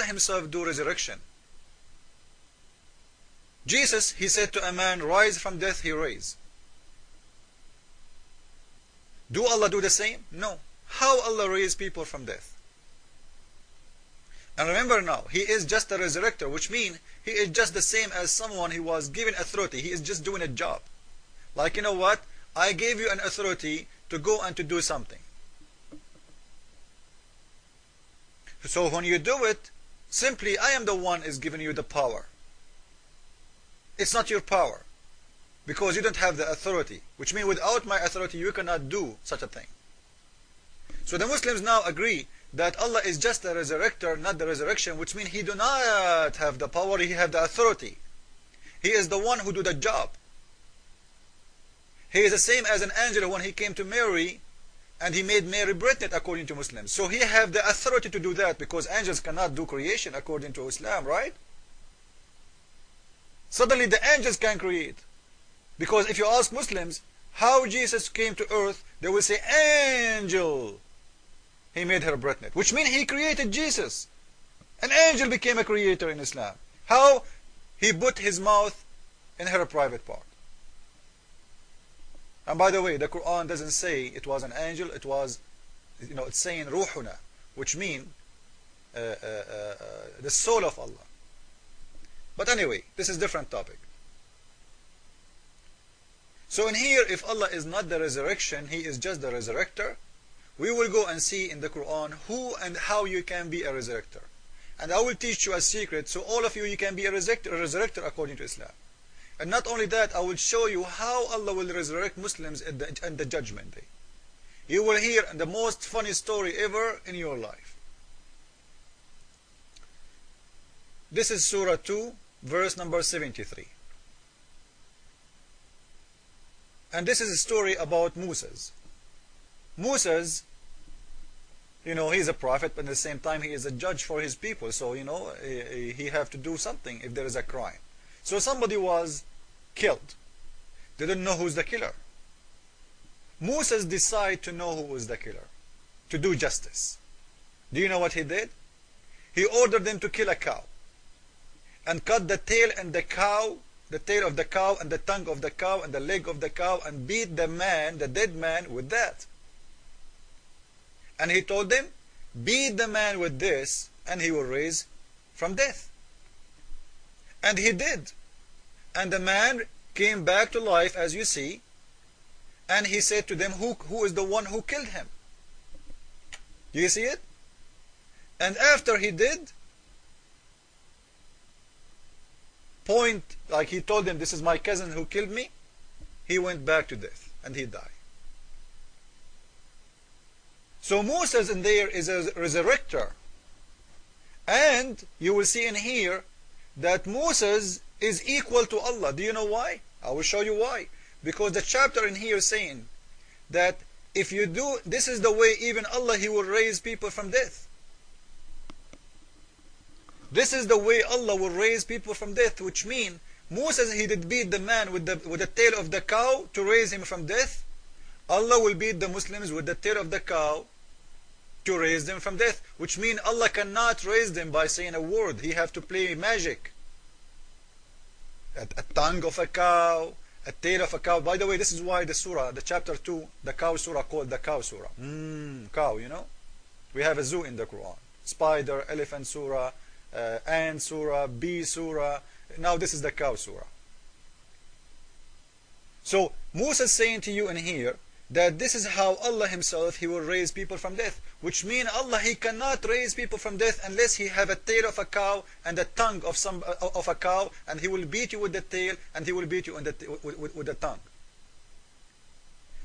himself do resurrection. Jesus, he said to a man, rise from death, he raised. Do Allah do the same? No. How Allah raise people from death? And remember now, he is just a resurrector, which means he is just the same as someone who was given authority. He is just doing a job. Like, you know what? I gave you an authority to go and to do something. So when you do it, simply I am the one is giving you the power. It's not your power, because you don't have the authority, which means without my authority you cannot do such a thing. So the Muslims now agree that Allah is just a resurrector, not the resurrection, which means he do not have the power, he have the authority. He is the one who do the job. He is the same as an angel when he came to Mary and he made Mary pregnant according to Muslims. So he have the authority to do that, because angels cannot do creation according to Islam, right? Suddenly the angels can create. Because if you ask Muslims how Jesus came to earth, they will say angel. He made her pregnant, which means he created Jesus. An angel became a creator in Islam. How? He put his mouth in her private part. And by the way, the Quran doesn't say it was an angel, it was, it's saying ruhuna, which means the soul of Allah. But anyway, this is a different topic. So in here, if Allah is not the resurrection, he is just the resurrector, we will go and see in the Quran who and how you can be a resurrector. And I will teach you a secret, so all of you, you can be a resurrector according to Islam. And not only that, I will show you how Allah will resurrect Muslims in the judgment day. You will hear the most funny story ever in your life. This is Surah 2, verse number 73. And this is a story about Moses. Moses, he's a prophet, but at the same time he is a judge for his people. So, he have to do something if there is a crime. So somebody was killed. They didn't know who's the killer. Moses decided to know who was the killer, to do justice. Do you know what he did? He ordered them to kill a cow and cut the tail and the cow, the tail of the cow and the tongue of the cow and the leg of the cow, and beat the man, the dead man, with that. And he told them, beat the man with this and he will raise from death. And he did. And the man came back to life, as you see, and he said to them, who is the one who killed him? Do you see it? And after he did, like he told them, this is my cousin who killed me, he went back to death and he died. So Moses in there is a resurrector. And you will see in here that Moses is equal to Allah. Do you know why? I will show you why. Because the chapter in here is saying that if you do, this is the way even Allah, he will raise people from death. This is the way Allah will raise people from death, which means Moses, he did beat the man with the tail of the cow to raise him from death. Allah will beat the Muslims with the tail of the cow to raise them from death, which means Allah cannot raise them by saying a word. He have to play magic. A tongue of a cow, a tail of a cow. By the way, this is why the surah, the chapter 2, the cow surah, called the cow surah. Cow, we have a zoo in the Quran. Spider, elephant surah, ant surah, bee surah. Now this is the cow surah. So Moses saying to you in here that this is how Allah himself, he will raise people from death, which means Allah, he cannot raise people from death unless he have a tail of a cow and a tongue of a cow, and he will beat you with the tail and he will beat you with the tongue.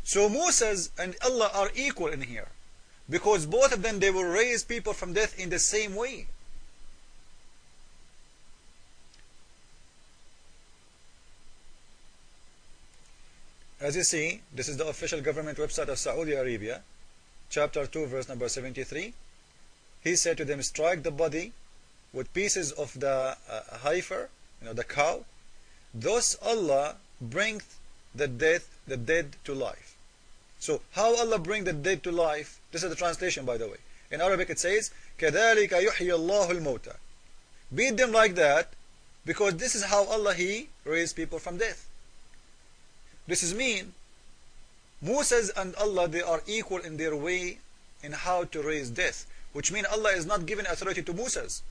So Moses and Allah are equal in here, because both of them, they will raise people from death in the same way. As you see, this is the official government website of Saudi Arabia, chapter 2, verse number 73. He said to them, strike the body with pieces of the heifer, the cow. Thus Allah bringeth the dead to life. So how Allah bring the dead to life? This is the translation, by the way. In Arabic it says, كَذَلِكَ يُحْيِي اللَّهُ الْمَوْتَى. Beat them like that, because this is how Allah He raised people from death. This is mean Moses and Allah, they are equal in their way in how to raise death, which means Allah is not giving authority to Moses.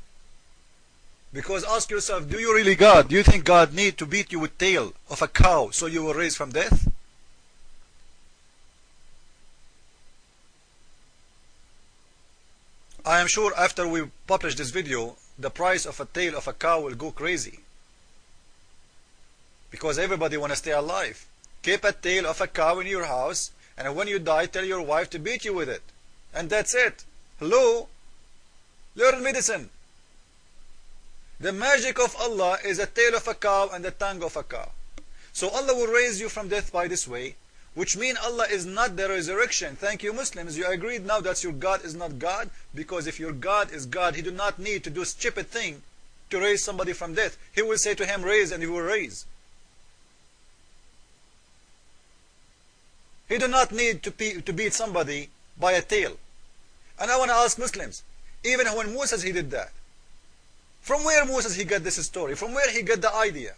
Because ask yourself, do you really God? Do you think God need to beat you with tail of a cow so you will raise from death? I am sure after we publish this video, the price of a tail of a cow will go crazy. Because everybody want to stay alive. Keep a tail of a cow in your house, and when you die, tell your wife to beat you with it. And that's it. Hello? Learn medicine. The magic of Allah is a tail of a cow and the tongue of a cow. So Allah will raise you from death by this way, which means Allah is not the resurrection. Thank you, Muslims. You agreed now that your God is not God, because if your God is God, He do not need to do stupid thing to raise somebody from death. He will say to him, raise, and He will raise. He do not need to beat somebody by a tail. And I want to ask Muslims, even when Moses he did that, from where Moses he got this story? From where he got the idea?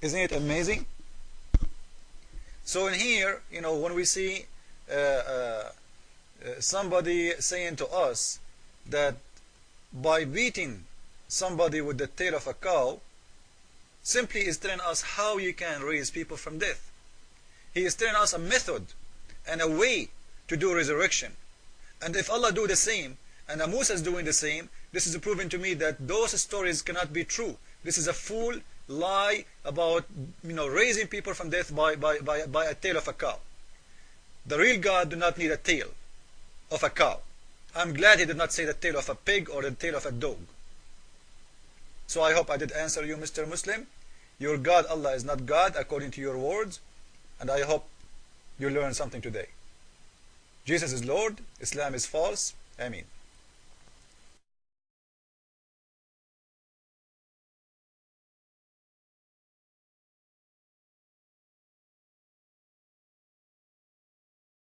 Isn't it amazing? So in here, you know, when we see somebody saying to us that by beating somebody with the tail of a cow, simply is telling us how you can raise people from death. He is telling us a method and a way to do resurrection. And if Allah do the same, and Musa is doing the same, this is proving to me that those stories cannot be true. This is a full lie about, you know, raising people from death by a tail of a cow. The real God do not need a tail of a cow. I'm glad He did not say the tail of a pig or the tail of a dog. So I hope I did answer you, Mr. Muslim. Your God, Allah, is not God according to your words, and I hope you learned something today. Jesus is Lord, Islam is false. Ameen.